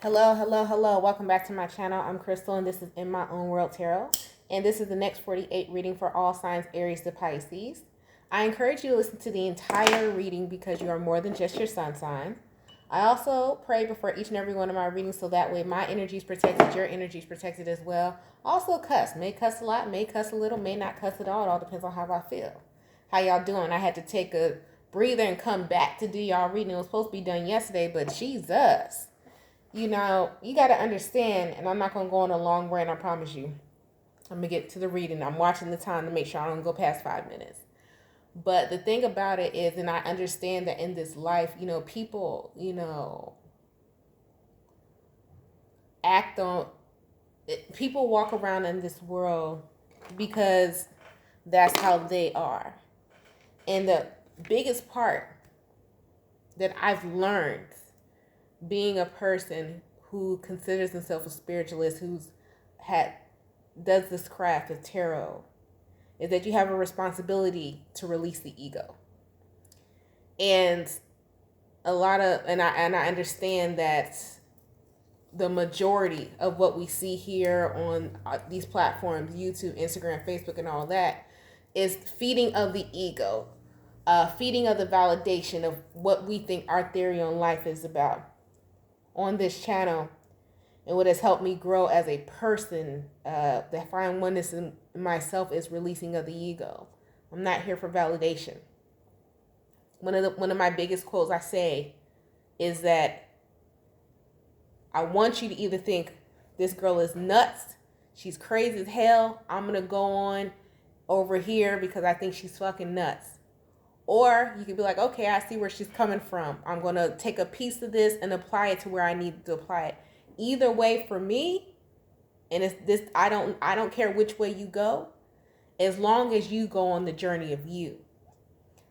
Hello, hello, hello. Welcome back to my channel. I'm Crystal and this is In My Own World Tarot. And this is the next 48 reading for all signs Aries to Pisces. I encourage you to listen to the entire reading because you are more than just your sun sign. I also pray before each and every one of my readings so that way my energy is protected, your energy is protected as well. Also cuss. May cuss a lot, may cuss a little, may not cuss at all. It all depends on how I feel. How y'all doing? I had to take a breather and come back to do y'all reading. It was supposed to be done yesterday, but Jesus. You got to understand, and I'm not going to go on a long rant, I promise you. I'm going to get to the reading. I'm watching the time to make sure I don't go past 5 minutes. But the thing about it is, and I understand that in this life, people, act on, people walk around in this world because that's how they are. And the biggest part that I've learned being a person who considers himself a spiritualist, does this craft of tarot, is that you have a responsibility to release the ego. And I understand that the majority of what we see here on these platforms, YouTube, Instagram, Facebook, and all that, is feeding of the ego, feeding of the validation of what we think our theory on life is about. On this channel, and what has helped me grow as a person, that find oneness in myself, is releasing of the ego. I'm not here for validation. One of my biggest quotes I say is that I want you to either think this girl is nuts, she's crazy as hell, I'm gonna go on over here because I think she's fucking nuts. Or you could be like, okay, I see where she's coming from. I'm going to take a piece of this and apply it to where I need to apply it. Either way for me, and it's this, I don't care which way you go, as long as you go on the journey of you.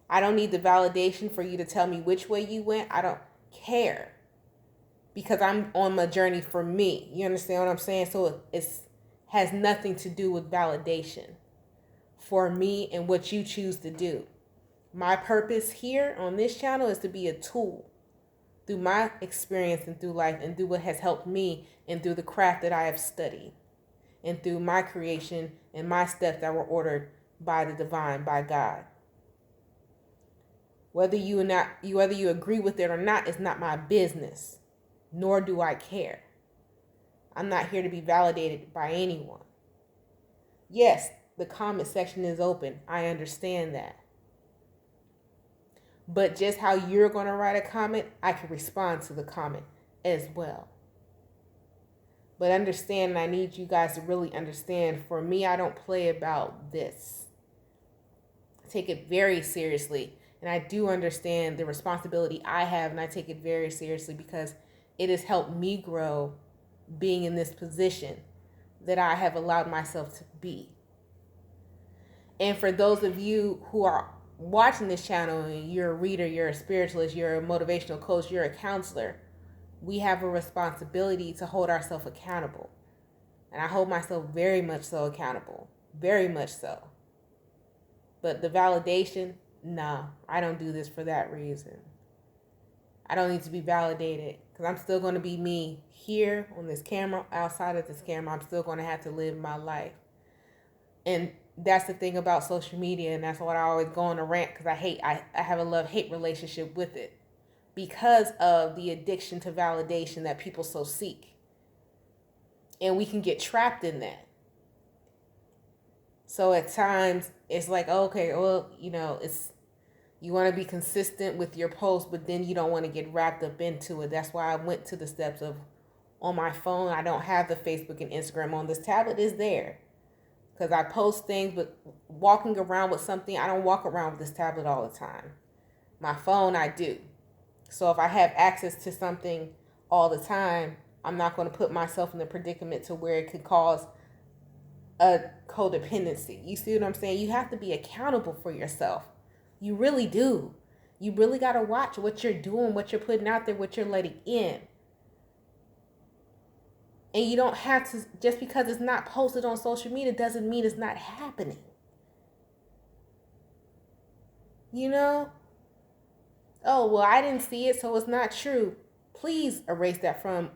I don't need the validation for you to tell me which way you went. I don't care. Because I'm on my journey for me. You understand what I'm saying? So it has nothing to do with validation for me and what you choose to do. My purpose here on this channel is to be a tool through my experience and through life and through what has helped me and through the craft that I have studied and through my creation and my steps that were ordered by the divine, by God. Whether you agree with it or not is not my business, nor do I care. I'm not here to be validated by anyone. Yes, the comment section is open. I understand that. But just how you're going to write a comment, I can respond to the comment as well. But understand, and I need you guys to really understand, for me, I don't play about this. I take it very seriously. And I do understand the responsibility I have, and I take it very seriously because it has helped me grow being in this position that I have allowed myself to be. And for those of you who are watching this channel and you're a reader, you're a spiritualist, you're a motivational coach, you're a counselor, we have a responsibility to hold ourselves accountable. And I hold myself very much so accountable. Very much so. But the validation, no, I don't do this for that reason. I don't need to be validated because I'm still going to be me here on this camera. Outside of this camera, I'm still going to have to live my life. And that's the thing about social media, and that's what I always go on a rant because I have a love-hate relationship with it because of the addiction to validation that people so seek. And we can get trapped in that. So at times, it's like, okay, well, you want to be consistent with your post, but then you don't want to get wrapped up into it. That's why I went to the steps of, on my phone, I don't have the Facebook and Instagram on. This tablet is there. Because I post things, but walking around with something, I don't walk around with this tablet all the time. My phone, I do. So if I have access to something all the time, I'm not going to put myself in a predicament to where it could cause a codependency. You see what I'm saying? You have to be accountable for yourself. You really do. You really got to watch what you're doing, what you're putting out there, what you're letting in. And you don't have to, just because it's not posted on social media doesn't mean it's not happening. Oh, well, I didn't see it, so it's not true. Please erase that from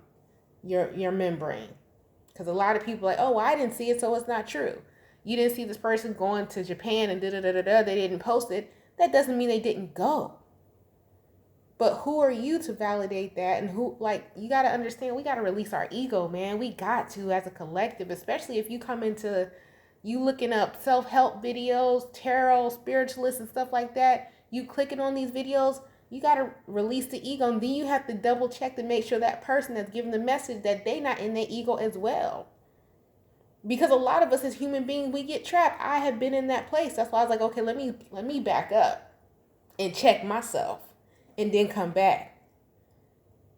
your membrane. Because a lot of people are like, oh, well, I didn't see it, so it's not true. You didn't see this person going to Japan and da-da-da-da-da, they didn't post it. That doesn't mean they didn't go. But who are you to validate that? And who, like, you got to understand, we got to release our ego, man. We got to, as a collective, especially if you come into, you looking up self-help videos, tarot, spiritualists and stuff like that, you clicking on these videos, you got to release the ego. And then you have to double check to make sure that person that's giving the message that they not in their ego as well. Because a lot of us as human beings, we get trapped. I have been in that place. That's why I was like, okay, let me back up and check myself and then come back.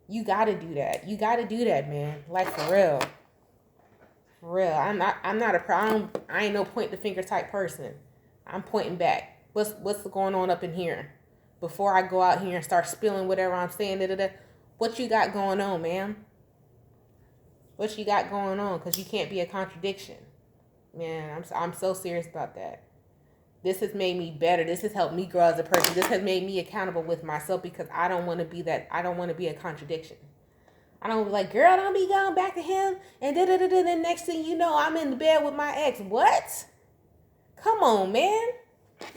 You got to do that. You got to do that, man. Like, for real. For real. I'm not a problem. I ain't no point the finger type person. I'm pointing back. What's going on up in here? Before I go out here and start spilling whatever I'm saying, what you got going on, ma'am? What you got going on? Because you can't be a contradiction. Man, I'm so serious about that. This has made me better. This has helped me grow as a person. This has made me accountable with myself because I don't want to be that. I don't want to be a contradiction. I don't be like, girl, don't be going back to him. And then next thing you know, I'm in the bed with my ex. What? Come on, man.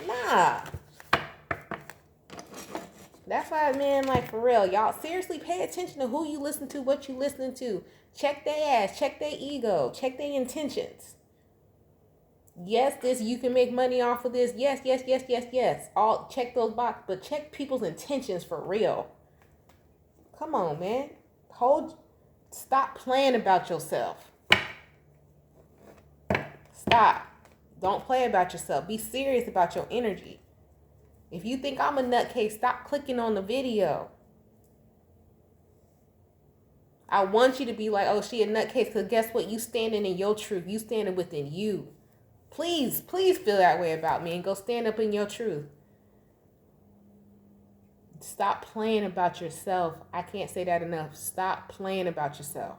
Nah. That's why, man, like, for real, y'all seriously pay attention to who you listen to, what you listening to. Check their ass, check their ego, check their intentions. Yes, you can make money off of this. Yes. All check those boxes, but check people's intentions for real. Come on, man. Stop playing about yourself. Stop. Don't play about yourself. Be serious about your energy. If you think I'm a nutcase, stop clicking on the video. I want you to be like, oh, she a nutcase, because guess what? You standing in your truth. You standing within you. Please feel that way about me and go stand up in your truth. Stop playing about yourself. I can't say that enough. Stop playing about yourself.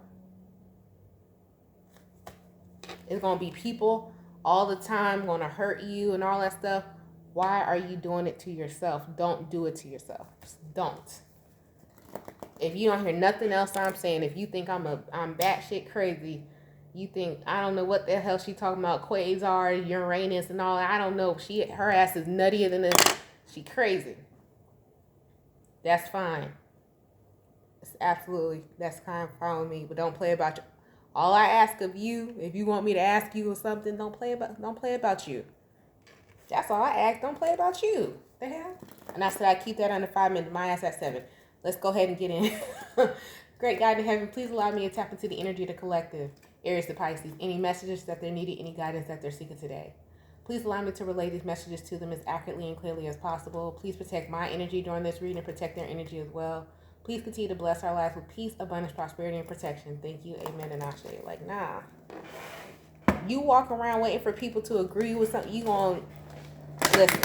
It's going to be people all the time going to hurt you and all that stuff. Why are you doing it to yourself? Don't do it to yourself. Don't. If you don't hear nothing else I'm saying, if you think I'm batshit crazy, you think I don't know what the hell she talking about, quasar, Uranus and all that. I don't know. Her ass is nuttier than this. She crazy. That's fine. That's kind of fine with me. But don't play about you. All I ask of you, if you want me to ask you or something, don't play about you. That's all I ask. Don't play about you. The hell? And I said I keep that under 5 minutes. My ass at 7. Let's go ahead and get in. Great God in heaven, please allow me to tap into the energy of the collective. Aries to Pisces. Any messages that they're needed, any guidance that they're seeking today. Please allow me to relay these messages to them as accurately and clearly as possible. Please protect my energy during this reading and protect their energy as well. Please continue to bless our lives with peace, abundance, prosperity, and protection. Thank you. Amen and Ashe. Like, nah. You walk around waiting for people to agree with something, you going to listen.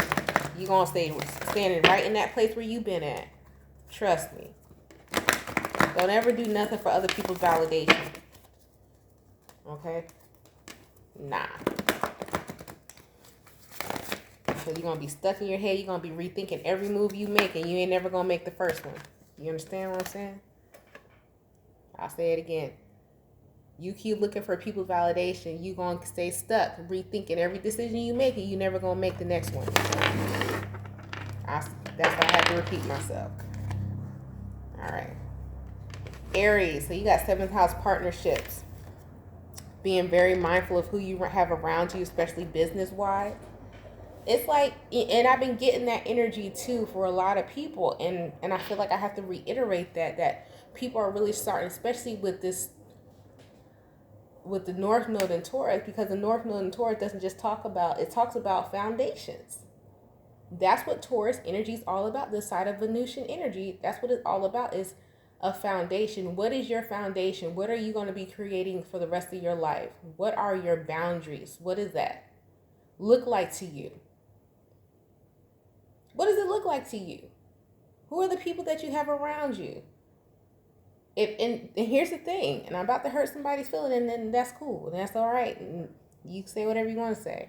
You going to stay standing right in that place where you've been at. Trust me. Don't ever do nothing for other people's validation. Okay? Nah. So you're going to be stuck in your head. You're going to be rethinking every move you make, and you ain't never going to make the first one. You understand what I'm saying? I'll say it again. You keep looking for people's validation, you're going to stay stuck, rethinking every decision you make, and you're never going to make the next one. That's why I have to repeat myself. All right. Aries, so you got 7th house partnerships. Being very mindful of who you have around you, especially business-wise. It's like, and I've been getting that energy too for a lot of people. And I feel like I have to reiterate that people are really starting, especially with the North Node in Taurus, because the North Node in Taurus doesn't just talks about foundations. That's what Taurus energy is all about. The side of Venusian energy, that's what it's all about, is a foundation. What is your foundation? What are you going to be creating for the rest of your life? What are your boundaries? What does that look like to you? What does it look like to you? Who are the people that you have around you? And here's the thing, and I'm about to hurt somebody's feeling, and then that's cool, and that's all right. And you say whatever you want to say.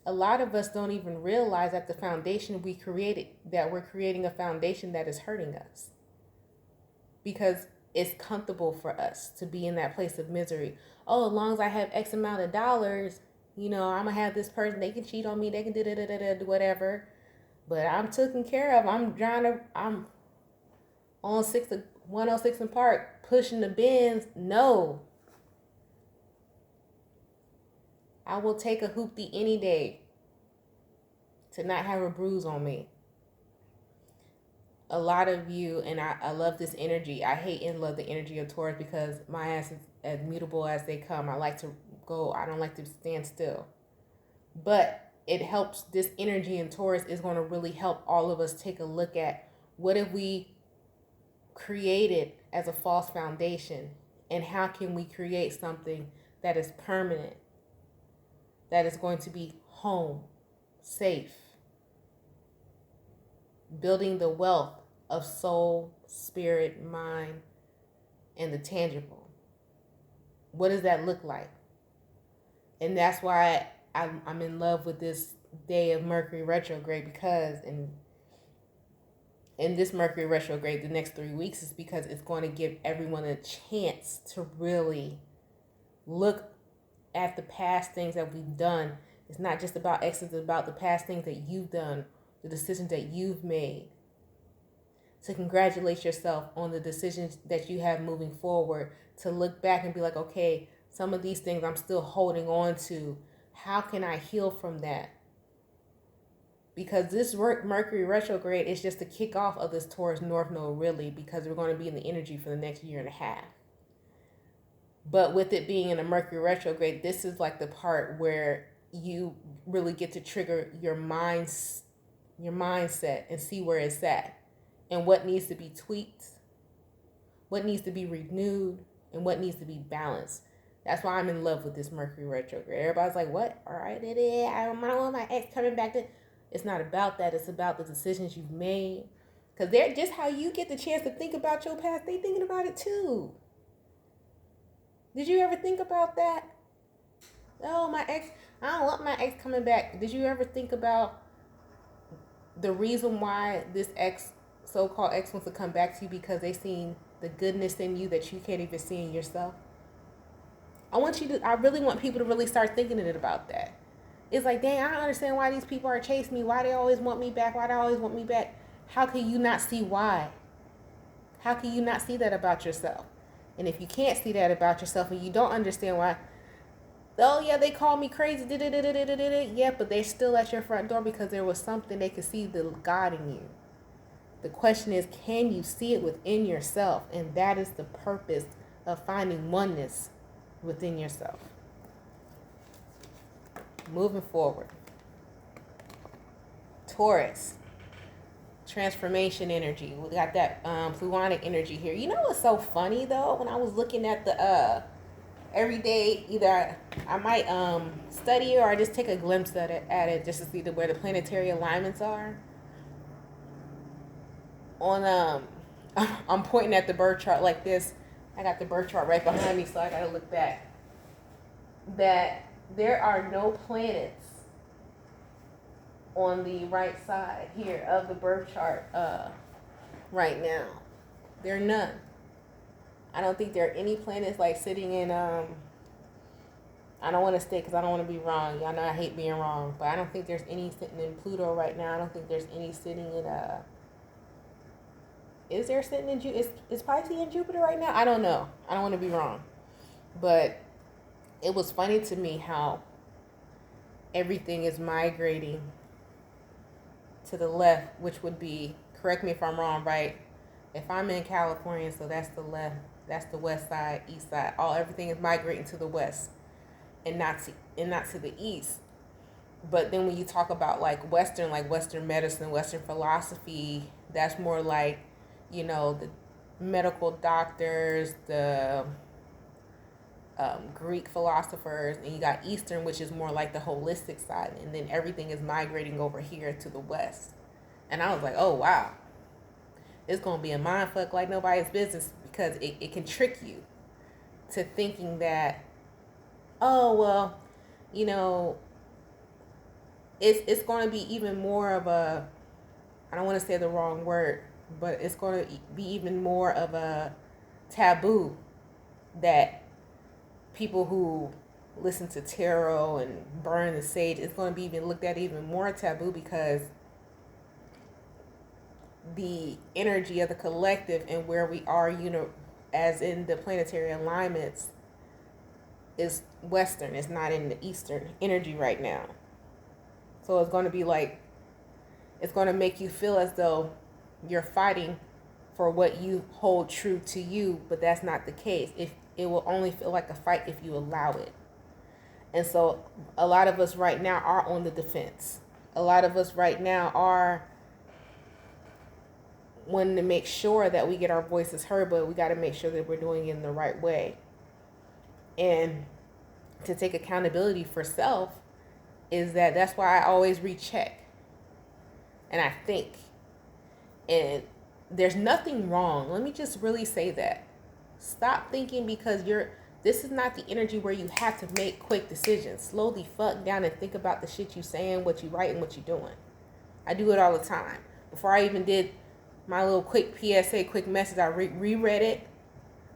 A lot of us don't even realize that the foundation we're creating a foundation that is hurting us. Because it's comfortable for us to be in that place of misery. Oh, as long as I have X amount of dollars, I'm gonna have this person. They can cheat on me. They can do whatever. But I'm taken care of. I'm on 106 and Park pushing the bins. No, I will take a hoopty any day to not have a bruise on me. A lot of you, and I love this energy. I hate and love the energy of Taurus because my ass is as mutable as they come. I like to go. I don't like to stand still. But it helps. This energy in Taurus is going to really help all of us take a look at what have we created as a false foundation, and how can we create something that is permanent, that is going to be home, safe, building the wealth of soul, spirit, mind, and the tangible. What does that look like? And that's why I'm in love with this day of Mercury retrograde, because in this Mercury retrograde, the next 3 weeks, is because it's going to give everyone a chance to really look at the past things that we've done. It's not just about exits, it's about the past things that you've done, the decisions that you've made. To congratulate yourself on the decisions that you have moving forward, to look back and be like, okay, some of these things I'm still holding on to. How can I heal from that? Because this Mercury retrograde is just the kickoff of this Taurus North Node, really, because we're going to be in the energy for the next year and a half. But with it being in a Mercury retrograde, this is like the part where you really get to trigger your mindset and see where it's at, and what needs to be tweaked, what needs to be renewed, and what needs to be balanced. That's why I'm in love with this Mercury retrograde. Everybody's like, what? All right, I don't want my ex coming back to... It's not about that. It's about the decisions you've made. Because they're just how you get the chance to think about your past. They thinking about it too. Did you ever think about that? Oh, my ex, I don't want my ex coming back. Did you ever think about the reason why this ex, so-called ex, wants to come back to you? Because they seen the goodness in you that you can't even see in yourself. I really want people to really start thinking about that. It's like, dang, I don't understand why these people are chasing me. Why they always want me back? Why they always want me back? How can you not see why? How can you not see that about yourself? And if you can't see that about yourself and you don't understand why, oh yeah, they call me crazy, yeah, but they're still at your front door because there was something they could see the God in you. The question is, can you see it within yourself? And that is the purpose of finding oneness within yourself. Moving forward. Taurus. Transformation energy. We got that fluonic energy here. You know what's so funny though? When I was looking at the every day, either I might study it or I just take a glimpse at it just to see where the planetary alignments are. On I'm pointing at the birth chart like this. I got the birth chart right behind me, so I gotta look back. That there are no planets on the right side here of the birth chart right now. There are none. I don't think there are any planets like sitting in I don't want to stay because I don't want to be wrong. Y'all know I hate being wrong, but I don't think there's any sitting in Pluto right now. I don't think there's any sitting in is there sitting in is Pisces in Jupiter right now? I don't know. I don't want to be wrong. But it was funny to me how everything is migrating to the left, which would be, correct me if I'm wrong, right? If I'm in California, so that's the left, that's the west side, east side. Everything is migrating to the west and not to the east. But then when you talk about like Western medicine, Western philosophy, that's more like, the medical doctors, the Greek philosophers, and you got Eastern, which is more like the holistic side, and then everything is migrating over here to the West. And I was like, oh wow, it's gonna be a mind fuck like nobody's business, because it can trick you to thinking that, oh well, it's gonna be even more of a, I don't want to say the wrong word, but it's going to be even more of a taboo that people who listen to tarot and burn the sage, it's going to be even looked at even more taboo, because the energy of the collective and where we are, as in the planetary alignments, is Western. It's not in the Eastern energy right now. So it's going to be like, it's going to make you feel as though you're fighting for what you hold true to you, but that's not the case. If it will only feel like a fight if you allow it. And so a lot of us right now are on the defense. A lot of us right now are wanting to make sure that we get our voices heard, but we got to make sure that we're doing it in the right way. And to take accountability for self that's why I always recheck. And I think. And there's nothing wrong. Let me just really say that. Stop thinking because this is not the energy where you have to make quick decisions. Slow the fuck down and think about the shit you saying, what you writing, what you doing. I do it all the time. Before I even did my little quick PSA, quick message, I reread it.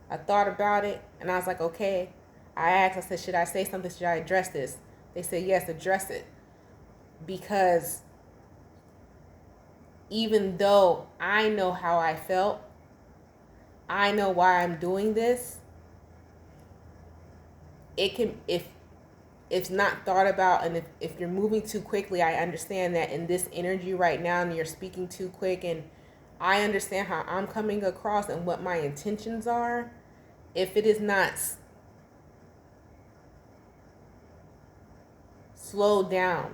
I thought about it, and I was like, okay. I said, should I say something? Should I address this? They said, yes, address it. Because even though I know how I felt, I know why I'm doing this, it can, if it's not thought about, and if you're moving too quickly, I understand that in this energy right now and you're speaking too quick, and I understand how I'm coming across and what my intentions are. If it is not slowed down,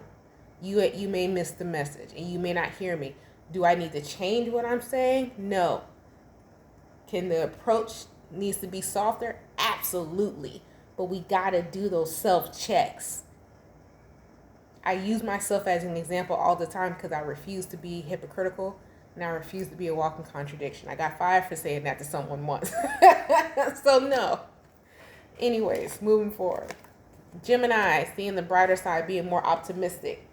you may miss the message and you may not hear me. Do I need to change what I'm saying? No. Can the approach needs to be softer? Absolutely. But we got to do those self-checks. I use myself as an example all the time because I refuse to be hypocritical and I refuse to be a walking contradiction. I got fired for saying that to someone once. So no. Anyways, moving forward. Gemini, seeing the brighter side, being more optimistic,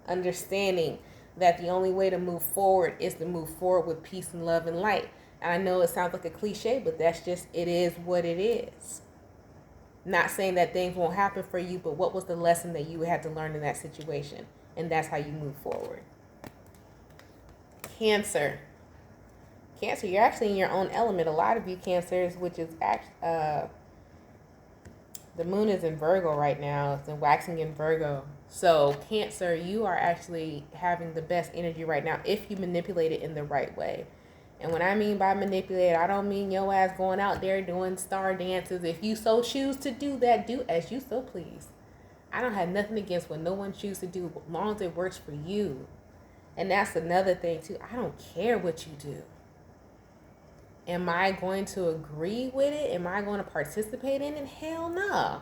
understanding that the only way to move forward is to move forward with peace and love and light. And I know it sounds like a cliche, but that's just, it is what it is. Not saying that things won't happen for you, but what was the lesson that you had to learn in that situation? And that's how you move forward. Cancer, you're actually in your own element. A lot of you Cancers, which is the moon is in Virgo right now. It's waxing in Virgo. So Cancer, you are actually having the best energy right now if you manipulate it in the right way. And when I mean by manipulate, I don't mean your ass going out there doing star dances. If you so choose to do that, do as you so please. I don't have nothing against what no one chooses to do, as long as it works for you. And that's another thing too. I don't care what you do. Am I going to agree with it? Am I going to participate in it? Hell no.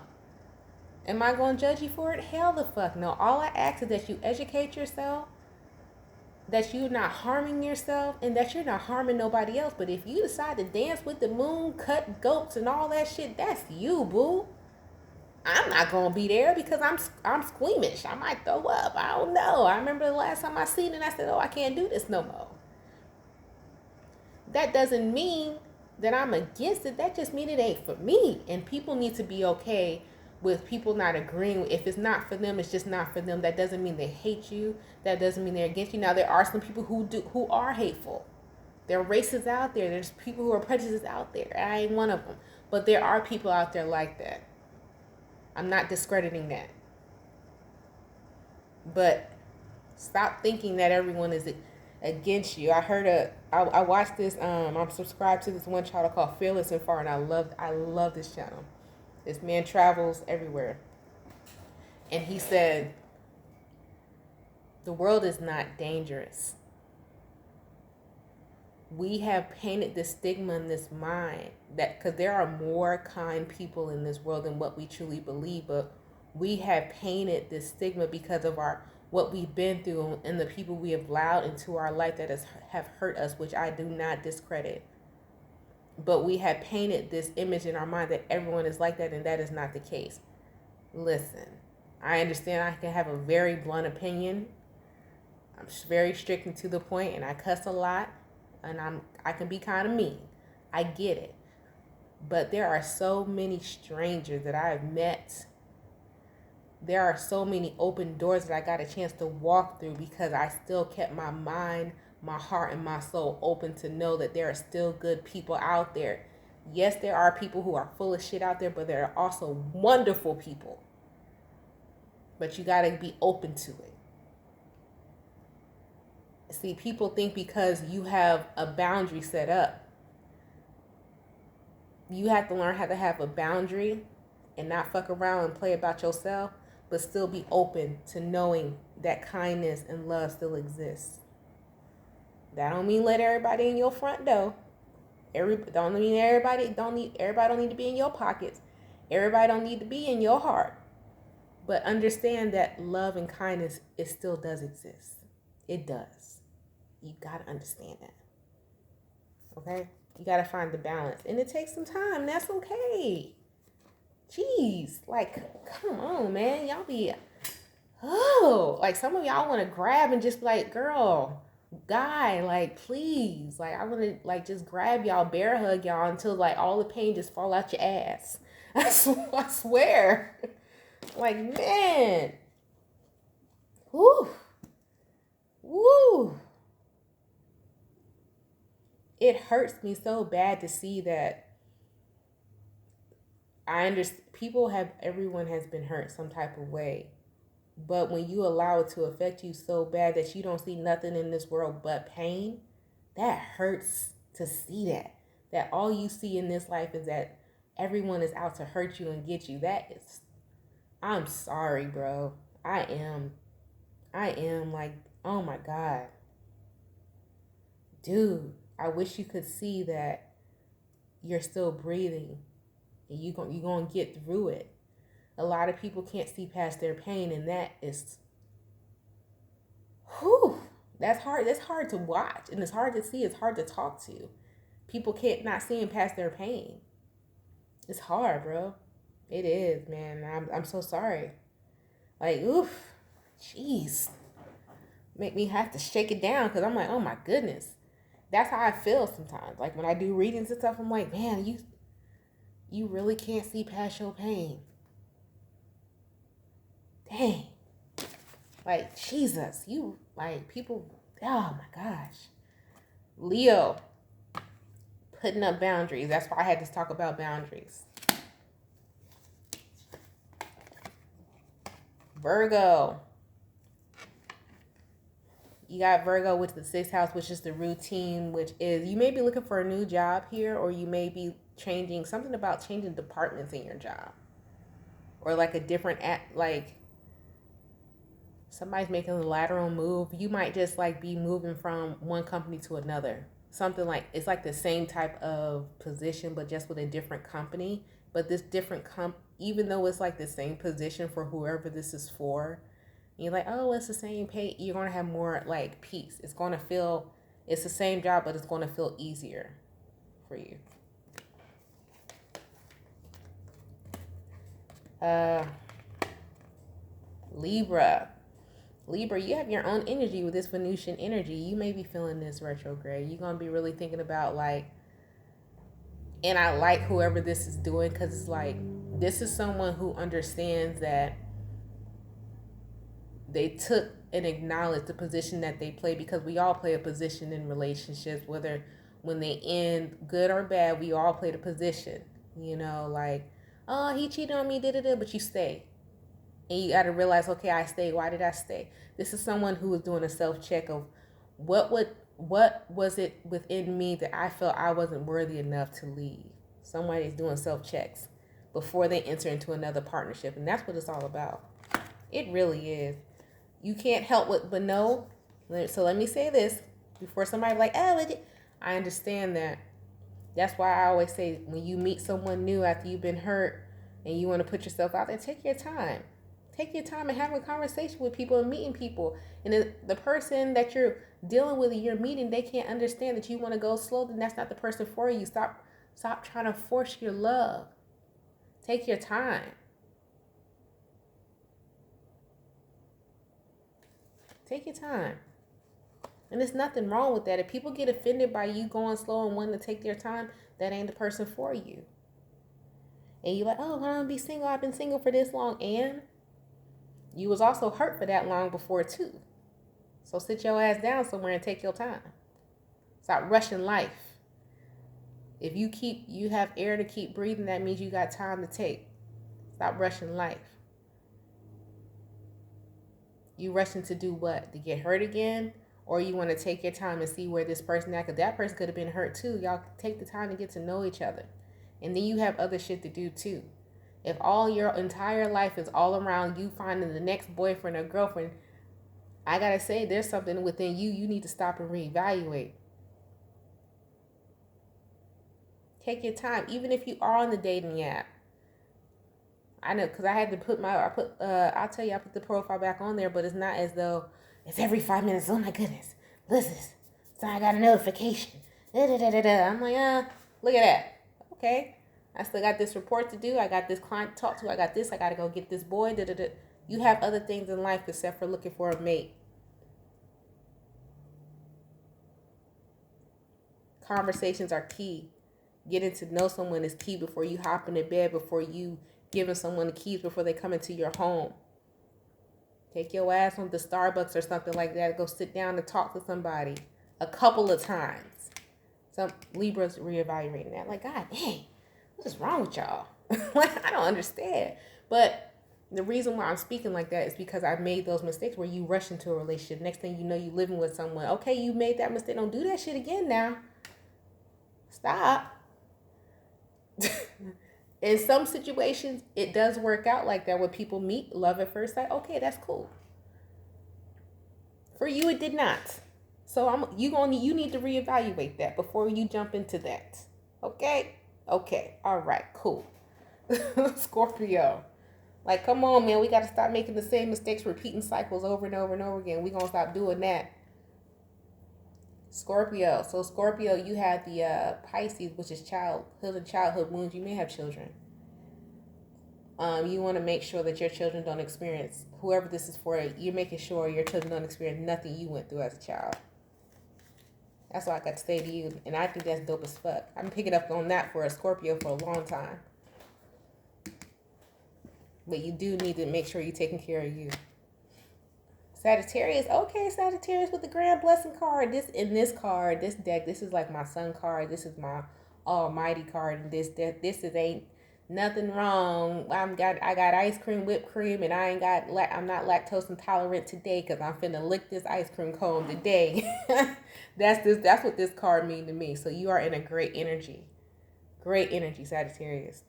Am I going to judge you for it? Hell the fuck no. All I ask is that you educate yourself, that you're not harming yourself, and that you're not harming nobody else. But if you decide to dance with the moon, cut goats and all that shit, that's you, boo. I'm not going to be there because I'm squeamish. I might throw up. I don't know. I remember the last time I seen it, I said, oh, I can't do this no more. That doesn't mean that I'm against it. That just means it ain't for me. And people need to be okay with people not agreeing. If it's not for them, it's just not for them. That doesn't mean they hate you. That doesn't mean they're against you. Now, there are some people who are hateful. There are racists out there. There's people who are prejudiced out there. I ain't one of them. But there are people out there like that. I'm not discrediting that. But stop thinking that everyone is against you. I watched this, I'm subscribed to this one channel called Fearless and Far, and I love this channel. This man travels everywhere. And he said, the world is not dangerous. We have painted this stigma in this mind that, because there are more kind people in this world than what we truly believe, but we have painted this stigma because of what we've been through and the people we have allowed into our life that have hurt us, which I do not discredit. But we have painted this image in our mind that everyone is like that, and that is not the case. Listen, I understand I can have a very blunt opinion. I'm very strict and to the point, and I cuss a lot, and I can be kind of mean. I get it. But there are so many strangers that I've met. There are so many open doors that I got a chance to walk through because I still kept my mind, my heart, and my soul open to know that there are still good people out there. Yes, there are people who are full of shit out there, but there are also wonderful people. But you got to be open to it. See, people think because you have a boundary set up, you have to learn how to have a boundary and not fuck around and play about yourself, but still be open to knowing that kindness and love still exists. That don't mean let everybody in your front door. Don't mean everybody don't need to be in your pockets. Everybody don't need to be in your heart. But understand that love and kindness, it still does exist. It does. You gotta understand that. Okay? You gotta find the balance. And it takes some time. That's okay. Jeez. Like, come on, man. Y'all be, like some of y'all want to grab and just be like, girl, guy, like, please. Like, I want to, like, just grab y'all, bear hug y'all until, like, all the pain just fall out your ass. I swear. Like, man. Woo. Woo. It hurts me so bad to see that. I understand everyone has been hurt some type of way. But when you allow it to affect you so bad that you don't see nothing in this world but pain, that hurts to see that. That all you see in this life is that everyone is out to hurt you and get you. I'm sorry, bro. I am like, oh my God. Dude, I wish you could see that you're still breathing and you're going to get through it. A lot of people can't see past their pain, and that is, that's hard. That's hard to watch, and it's hard to see. It's hard to talk to. People can't not seeing past their pain. It's hard, bro. It is, man. I'm so sorry. Like, jeez. Make me have to shake it down because I'm like, oh my goodness. That's how I feel sometimes. Like when I do readings and stuff, I'm like, man, you really can't see past your pain. Dang. Like, Jesus, you, like, people, oh my gosh. Leo, putting up boundaries. That's why I had to talk about boundaries. Virgo. You got Virgo with the 6th house, which is the routine, which is you may be looking for a new job here, or you may be changing departments in your job, or like a different like somebody's making a lateral move. You might just like be moving from one company to another. Something like it's like the same type of position, but just with a different company. But this different even though it's like the same position for whoever this is for. You're like, oh, it's the same pay. You're going to have more like peace. It's going to feel, it's the same job, but it's going to feel easier for you. Libra, you have your own energy with this Venusian energy. You may be feeling this retrograde. You're going to be really thinking about like, and I like whoever this is doing because it's like, this is someone who understands that they took and acknowledged the position that they play, because we all play a position in relationships, whether when they end good or bad, we all play the position, you know, like, oh, he cheated on me, but you stay. And you got to realize, okay, I stayed. Why did I stay? This is someone who was doing a self-check of what was it within me that I felt I wasn't worthy enough to leave. Somebody's doing self-checks before they enter into another partnership. And that's what it's all about. It really is. You can't help but know. So let me say this before somebody like, oh, I understand that. That's why I always say when you meet someone new after you've been hurt and you want to put yourself out there, take your time. Take your time and have a conversation with people and meeting people. And the person that you're dealing with and you're meeting, they can't understand that you want to go slow, then that's not the person for you. Stop trying to force your love. Take your time. Take your time. And there's nothing wrong with that. If people get offended by you going slow and wanting to take their time, that ain't the person for you. And you're like, oh, I want to be single. I've been single for this long. And you was also hurt for that long before too. So sit your ass down somewhere and take your time. Stop rushing life. If you have air to keep breathing, that means you got time to take. Stop rushing life. You rushing to do what? To get hurt again? Or you want to take your time and see where this person at? Because that person could have been hurt too. Y'all take the time to get to know each other. And then you have other shit to do too. If all your entire life is all around you finding the next boyfriend or girlfriend, I gotta say, there's something within you need to stop and reevaluate. Take your time, even if you are on the dating app. I know, because I had to I'll tell you, I put the profile back on there, but it's not as though it's every 5 minutes. Oh my goodness, listen, so I got a notification. I'm like, look at that. Okay, I still got this report to do. I got this client to talk to. I got this. I got to go get this boy. You have other things in life except for looking for a mate. Conversations are key. Getting to know someone is key before you hop into bed, before you giving someone the keys before they come into your home. Take your ass on the Starbucks or something like that. Go sit down and talk to somebody a couple of times. Some Libras reevaluating that. Like, God dang, what is wrong with y'all? Like, I don't understand. But the reason why I'm speaking like that is because I've made those mistakes where you rush into a relationship. Next thing you know, you living with someone. Okay, you made that mistake. Don't do that shit again now. Stop. In some situations, it does work out like that when people meet, love at first sight. Okay, that's cool. For you, it did not. So you need to reevaluate that before you jump into that. Okay? Okay. All right. Cool. Scorpio. Like, come on, man. We got to stop making the same mistakes, repeating cycles over and over and over again. We're going to stop doing that. Scorpio. So Scorpio, you have the Pisces, which is childhood and childhood wounds. You may have children. You want to make sure that your children don't experience, whoever this is for, you're making sure your children don't experience nothing you went through as a child. That's all I got to say to you. And I think that's dope as fuck. I've been picking up on that for a Scorpio for a long time. But you do need to make sure you're taking care of you. Sagittarius, okay, Sagittarius with the Grand Blessing card. This deck, this is like my sun card. This is my almighty card. And this ain't nothing wrong. I got ice cream, whipped cream, and I'm not lactose intolerant today because I'm finna lick this ice cream cone today. That's what this card means to me. So you are in a great energy. Great energy, Sagittarius.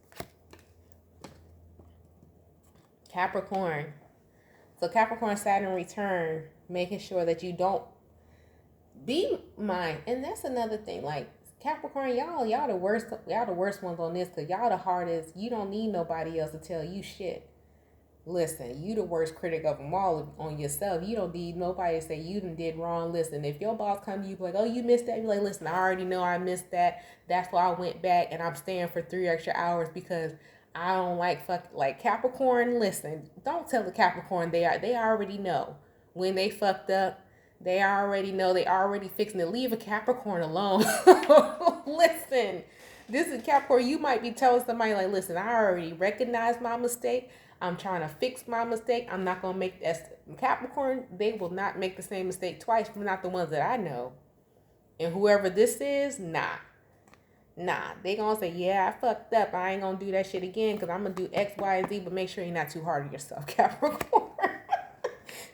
Capricorn. So Capricorn, Saturn return, making sure that you don't be mine. And that's another thing. Like Capricorn, y'all the worst ones on this, because y'all the hardest. You don't need nobody else to tell you shit. Listen, you the worst critic of them all on yourself. You don't need nobody to say you done did wrong. Listen, if your boss come to you like, oh, you missed that, you're like, listen, I already know I missed that. That's why I went back and I'm staying for 3 extra hours because I don't like Capricorn. Listen, don't tell the Capricorn they already know when they fucked up. They already know. They already fixing to leave a Capricorn alone. Listen, this is Capricorn. You might be telling somebody like, listen, I already recognize my mistake. I'm trying to fix my mistake. I'm not going to make that. Capricorn, they will not make the same mistake twice. Not the ones that I know. And whoever this is, nah. They going to say, yeah, I fucked up. I ain't going to do that shit again because I'm going to do X, Y, and Z. But make sure you're not too hard on yourself, Capricorn.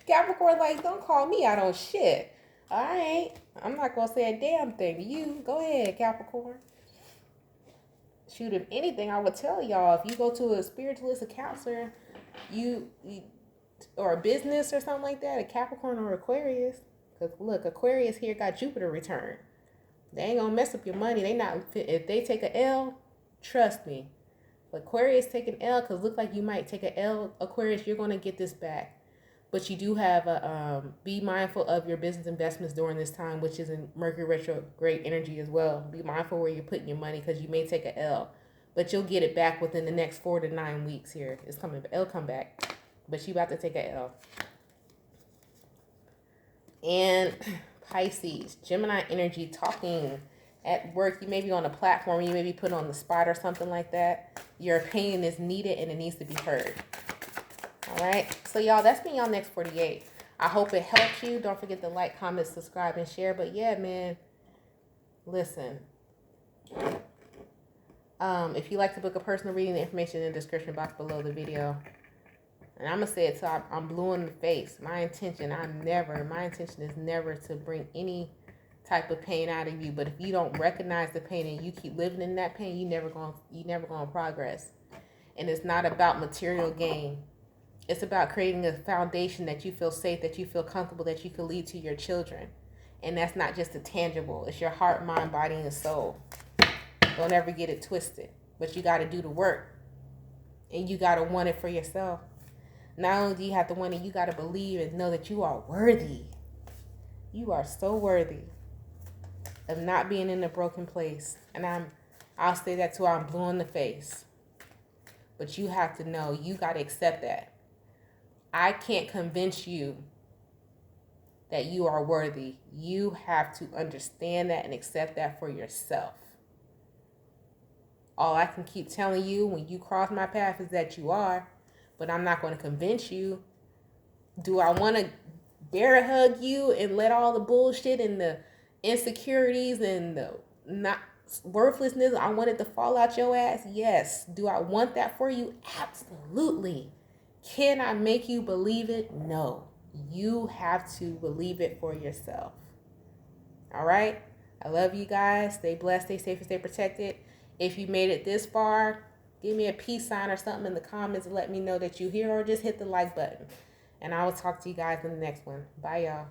Capricorn, like, don't call me out on shit. All right. I'm not going to say a damn thing to you. Go ahead, Capricorn. Shoot, if anything, I would tell y'all, if you go to a spiritualist, a counselor, or a business or something like that, a Capricorn or Aquarius, because look, Aquarius here got Jupiter return. They ain't gonna mess up your money. If they take a L, trust me. Aquarius take an L, because look like you might take a L, Aquarius, you're gonna get this back. But you do have be mindful of your business investments during this time, which is in Mercury retrograde energy as well. Be mindful where you're putting your money because you may take a L, but you'll get it back within the next 4 to 9 weeks here. It'll come back, but you about to take a L. And Pisces, Gemini energy talking at work, you may be on a platform, you may be put on the spot or something like that. Your opinion is needed and it needs to be heard. All right. So y'all, that's been y'all next 48. I hope it helped you. Don't forget to like, comment, subscribe, and share. But yeah, man, listen. If you'd like to book a personal reading, the information in the description box below the video. And I'm going to say it till I'm blue in the face. My intention is never to bring any type of pain out of you. But if you don't recognize the pain and you keep living in that pain, you never going to progress. And it's not about material gain. It's about creating a foundation that you feel safe, that you feel comfortable, that you can lead to your children. And that's not just a tangible. It's your heart, mind, body, and soul. Don't ever get it twisted. But you got to do the work. And you got to want it for yourself. Not only do you have to want it, you got to believe and know that you are worthy. You are so worthy of not being in a broken place. And I'll say that till I'm blue in the face. But you have to know, you got to accept that. I can't convince you that you are worthy. You have to understand that and accept that for yourself. All I can keep telling you when you cross my path is that you are, but I'm not going to convince you. Do I want to bear hug you and let all the bullshit and the insecurities and the not worthlessness, I want it to fall out your ass? Yes. Do I want that for you? Absolutely. Can I make you believe it? No. You have to believe it for yourself. All right? I love you guys. Stay blessed, stay safe, and stay protected. If you made it this far, give me a peace sign or something in the comments and let me know that you're here, or just hit the like button. And I will talk to you guys in the next one. Bye, y'all.